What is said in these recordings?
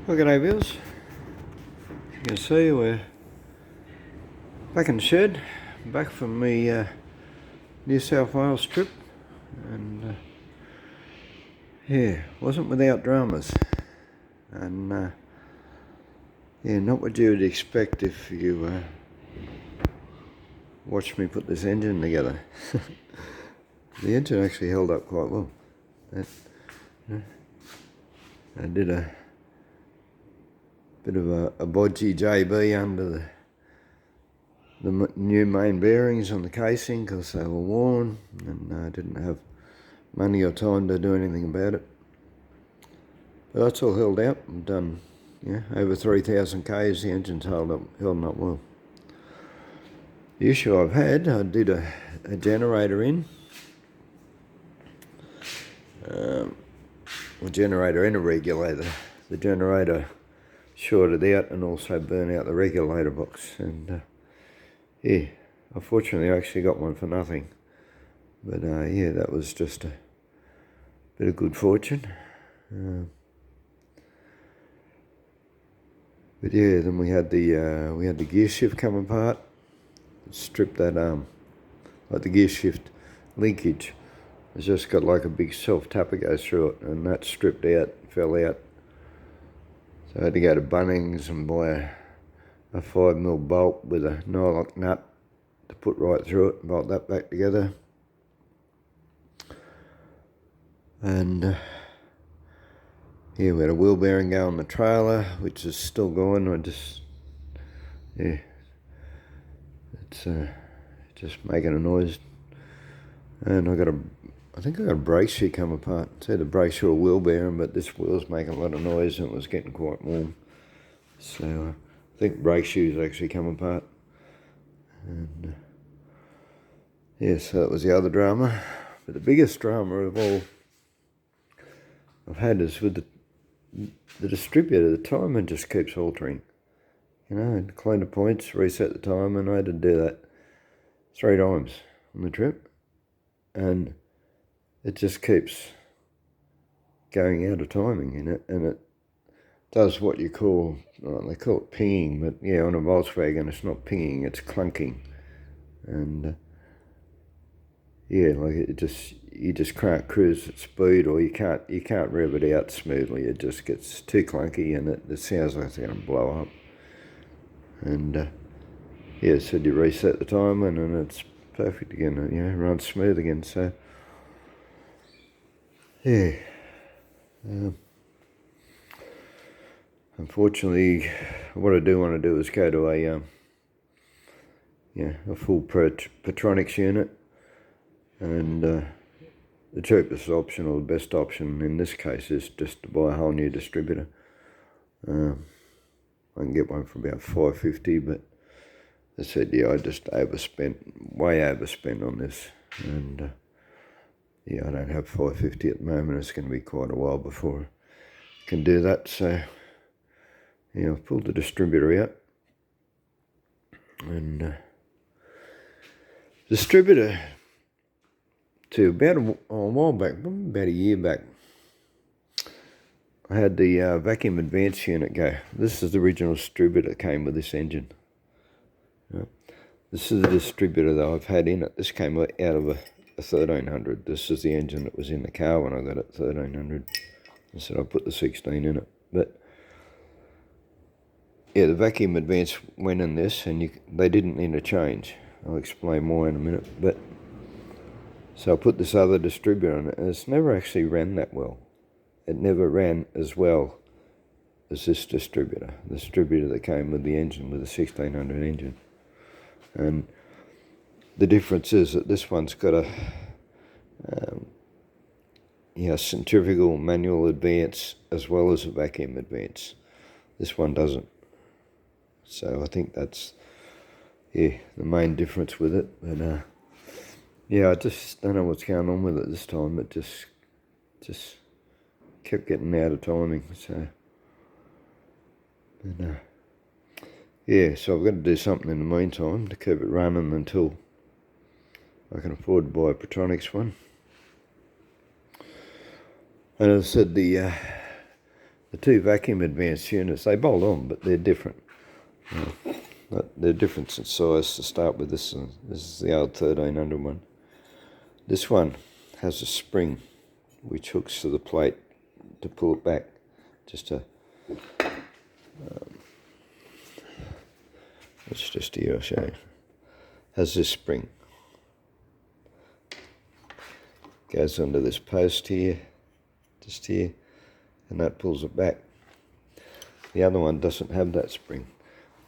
Well, g'day viewers. As you can see, we're back in the shed, back from the New South Wales trip, and yeah, wasn't without dramas, and yeah, not what you would expect if you watched me put this engine together. The engine actually held up quite well. I did a bit of a bodgy JB under the new main bearings on the casing because they were worn, and I didn't have money or time to do anything about it. But that's all held out. I've done over 3,000 k's. The engine's held up well. The issue I've had, I did a generator in, a generator and a regulator. The generator shorted out and also burned out the regulator box, and yeah, unfortunately I actually got one for nothing. But yeah, that was just a bit of good fortune. But yeah, then we had the gear shift come apart. Stripped that like the gear shift linkage. It's just got like a big self tapper goes through it, and that stripped out, fell out. So I had to go to Bunnings and buy a 5mm bolt with a nylock nut to put right through it and bolt that back together. And yeah, we had a wheel bearing go on the trailer, which is still going. It's just making a noise. And I think I got a brake shoe come apart. It's either brake shoe or wheel bearing, but this wheel's making a lot of noise and it was getting quite warm. So I think brake shoes actually come apart. And yeah, so that was the other drama. But the biggest drama of all I've had is with the distributor. The timer just keeps altering. You know, clean the points, reset the timer, and I had to do that 3 times on the trip. And it just keeps going out of timing in it, and it does what you call, they call it pinging, but yeah, on a Volkswagen it's not pinging, it's clunking. And yeah, like you just can't cruise at speed, or you can't rev it out smoothly. It just gets too clunky, and it sounds like it's going to blow up. And yeah, so you reset the timer and then it's perfect again, runs smooth again. So yeah, unfortunately what I do want to do is go to a full Petronics unit, and the cheapest option, or the best option in this case, is just to buy a whole new distributor. I can get one for about $550, but as I said, yeah, I just way overspent on this, and yeah, I don't have $550 at the moment. It's going to be quite a while before I can do that. So yeah, I've pulled the distributor out, and distributor to about a while back, about a year back, I had the vacuum advance unit go. This is the original distributor that came with this engine. This is the distributor that I've had in it. This came out of a 1300. This is the engine that was in the car when I got it, 1300. I said I put the 16 in it. But yeah, the vacuum advance went in this, and they didn't need a change. I'll explain more in a minute. But so I put this other distributor on it, and it's never actually ran that well. It never ran as well as this distributor, the distributor that came with the engine, with the 1600 engine. And the difference is that this one's got a centrifugal manual advance as well as a vacuum advance. This one doesn't. So I think that's the main difference with it. But yeah, I just don't know what's going on with it this time. It just kept getting out of timing. So but yeah, so I've got to do something in the meantime to keep it running until I can afford to buy a Petronics one. And as I said, the the two vacuum advanced units, they bolt on, but they're different. They're different in size to start with. This is the old 1300 one. This one has a spring which hooks to the plate to pull it back. It's just here, I'll show you. Has this spring. Goes under this post here, just here, and that pulls it back. The other one doesn't have that spring.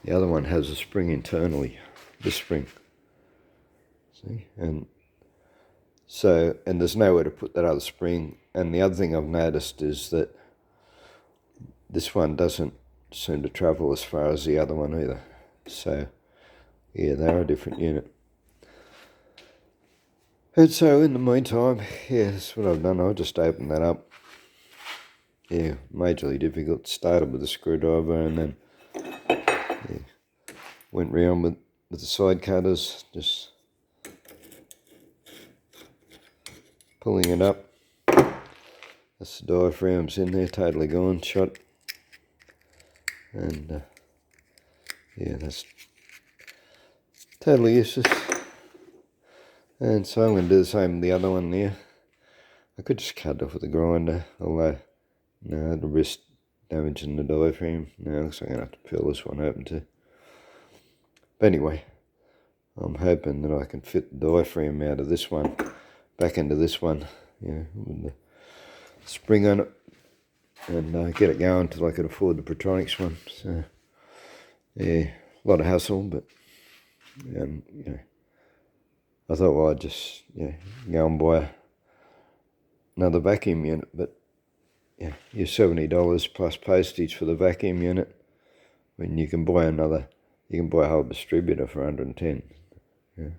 The other one has a spring internally, this spring. See? And there's nowhere to put that other spring. And the other thing I've noticed is that this one doesn't seem to travel as far as the other one either. So, yeah, they're a different unit. And so in the meantime, yeah, that's what I've done. I'll just open that up. Yeah, majorly difficult. Started with a screwdriver and then went round with the side cutters, just pulling it up. That's the diaphragms in there, totally gone, shot. And yeah, that's totally useless. And so I'm going to do the same with the other one there. I could just cut it off with a grinder, although, no, it'll risk damaging the diaphragm. No, looks like I'm going to have to peel this one open too. But anyway, I'm hoping that I can fit the diaphragm out of this one, back into this one, with the spring on it, and get it going until I can afford the Protronics one. So, yeah, a lot of hassle, but, I thought, well, I'd just, go and buy another vacuum unit, but, yeah, you're $70 plus postage for the vacuum unit, when you can buy another, you can buy a whole distributor for 110. Yeah.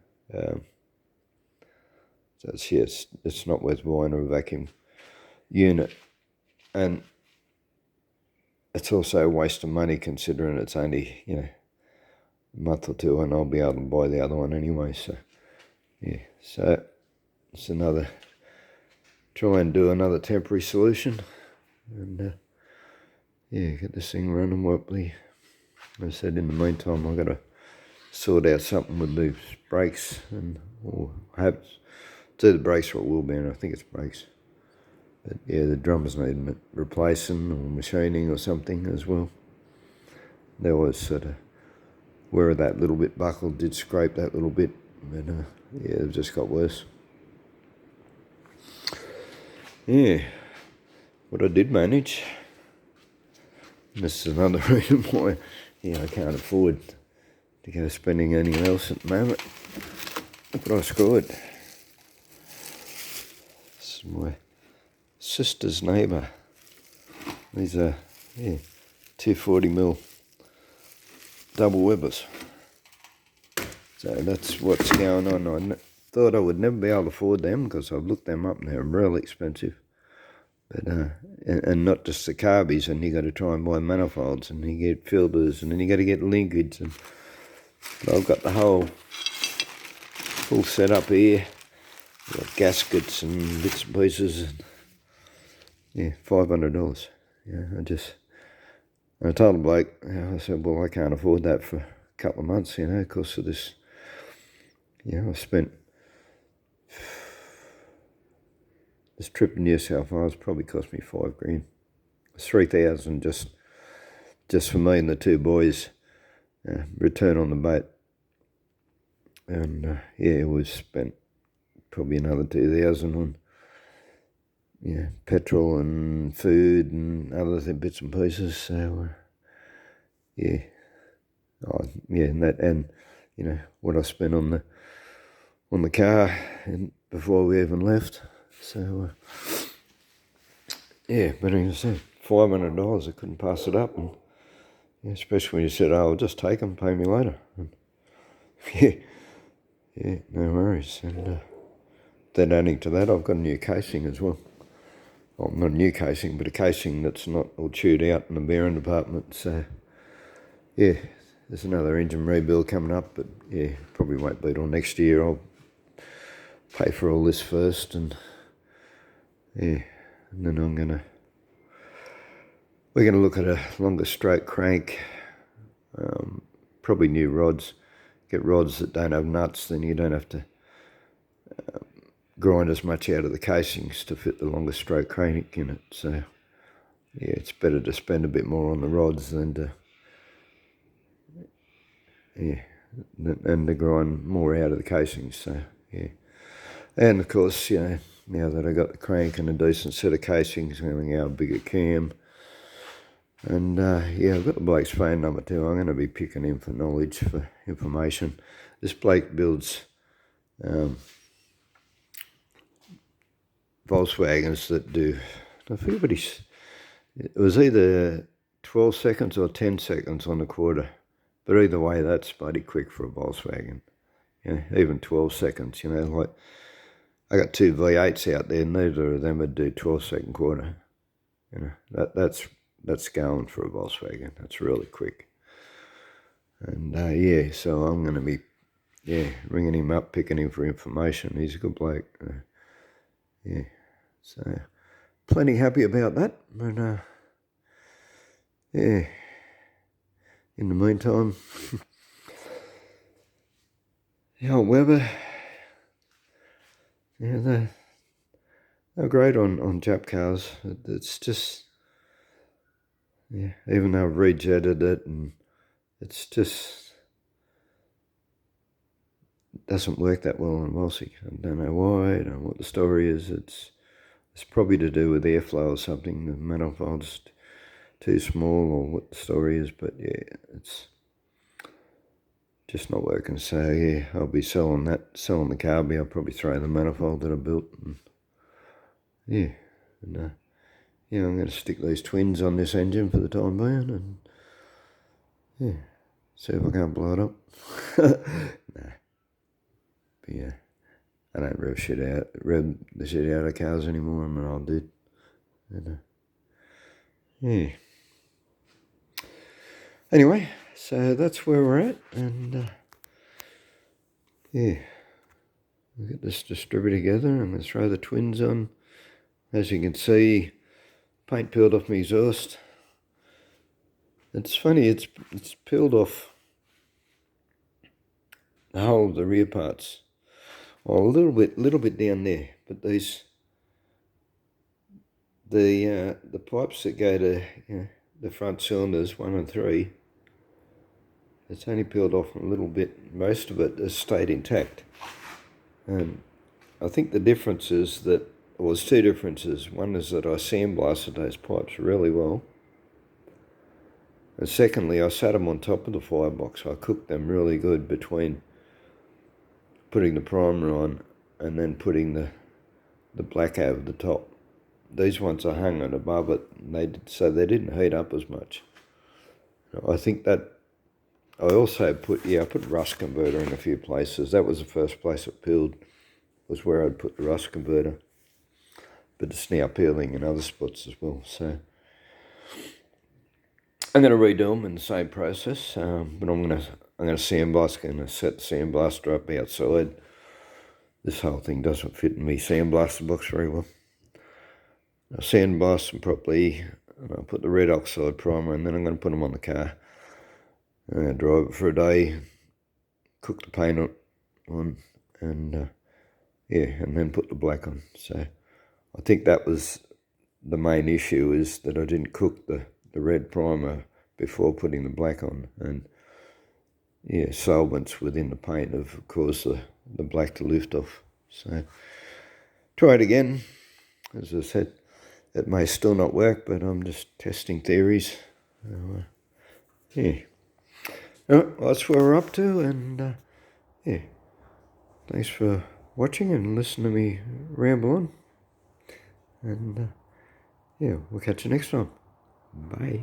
So it's not worth buying a vacuum unit, and it's also a waste of money considering it's only, a month or two and I'll be able to buy the other one anyway. So, yeah, so it's another, try and do another temporary solution, and get this thing running properly. As I said, in the meantime, I've got to sort out something with the brakes, or have do the brakes or wheel bearing. I think it's brakes. But yeah, the drums need replacing or machining or something as well. There was sort of where that little bit buckled, did scrape that little bit, but yeah, it just got worse. Yeah, what I did manage. This is another reason why, I can't afford to go spending anything else at the moment. Look what I scored. This is my sister's neighbour. These are, 240mm double Webbers. So that's what's going on. I thought I would never be able to afford them because I've looked them up and they're really expensive. But and not just the carbies, and you got to try and buy manifolds, and you get filters, and then you got to get linkage, and I've got the whole full setup here. I've got gaskets and bits and pieces, and $500. I told the bloke, I said, well, I can't afford that for a couple of months, because of this. I spent. This trip to New South Wales probably cost me $5,000. $3,000 just for me and the two boys. Return on the boat, and we spent probably another $2,000 on petrol and food and other bits and pieces. So and what I spent on the car and before we even left. So, but as I said, $500, I couldn't pass it up, and especially when you said, I'll just take them, pay me later. And, no worries. And then adding to that, I've got a new casing as well. Well, not a new casing, but a casing that's not all chewed out in the bearing department. So, there's another engine rebuild coming up, but probably won't be till next year. I'll pay for all this first, and then I'm we're going to look at a longer stroke crank, probably new rods. Get rods that don't have nuts, then you don't have to grind as much out of the casings to fit the longer stroke crank in it. So yeah, it's better to spend a bit more on the rods than to grind more out of the casings. So yeah, and of course, you know, now that I got the crank and a decent set of casings, I'm going to go a bigger cam. And yeah, I've got the bloke's phone number too. I'm going to be picking him for knowledge, for information. This bloke builds Volkswagens that do, I forget what it was either 12 seconds or 10 seconds on the quarter. But either way, that's mighty quick for a Volkswagen. You know, even 12 seconds, you know, like I got two V8s out there, neither of them would do 12-second quarter. You know, that's going for a Volkswagen. That's really quick. And yeah, so I'm going to be, ringing him up, picking him for information. He's a good bloke. Yeah, so plenty happy about that. But yeah, in the meantime, the old Weber, yeah, they're great on Jap cars. It's just, yeah, even though I've rejetted it, and it's just doesn't work that well on Walsey. I don't know why. I don't know what the story is. It's probably to do with airflow or something. The manifold's too small, or what the story is. But yeah, it's just not working. So yeah, I'll be selling the carby. I'll probably throw the manifold that I built. And, yeah, and yeah, I'm going to stick these twins on this engine for the time being, and yeah, see if I can't blow it up. Nah. But yeah, I don't rev the shit out of cars anymore. I mean, I did. And, yeah. Anyway, so that's where we're at, and yeah, we'll get this distributor together and let's throw the twins on. As you can see, paint peeled off my exhaust. It's funny, it's peeled off the whole of the rear parts. Oh, a little bit down there, but these the pipes that go to the front cylinders 1 and 3, it's only peeled off a little bit. Most of it has stayed intact, and I think the difference is that, well, there's two differences. One is that I sandblasted those pipes really well, and secondly, I sat them on top of the firebox. I cooked them really good between putting the primer on and then putting the black over the top. These ones I hung it above it, and so they didn't heat up as much. I think that I also put rust converter in a few places. That was the first place it peeled, was where I'd put the rust converter. But it's now peeling in other spots as well. So I'm going to redo them in the same process, but I'm going to sandblast, going to set the sandblaster up outside. This whole thing doesn't fit in my sandblaster box very well. I'll sandblast them properly, and I'll put the red oxide primer, and then I'm going to put them on the car. I'm going to drive it for a day, cook the paint on, and yeah, and then put the black on. So I think that was the main issue, is that I didn't cook the red primer before putting the black on, and yeah, solvents within the paint have caused the black to lift off. So try it again. As I said, it may still not work, but I'm just testing theories. So, yeah. Well, that's where we're up to, and yeah, thanks for watching and listening to me ramble on. And yeah, we'll catch you next time. Bye.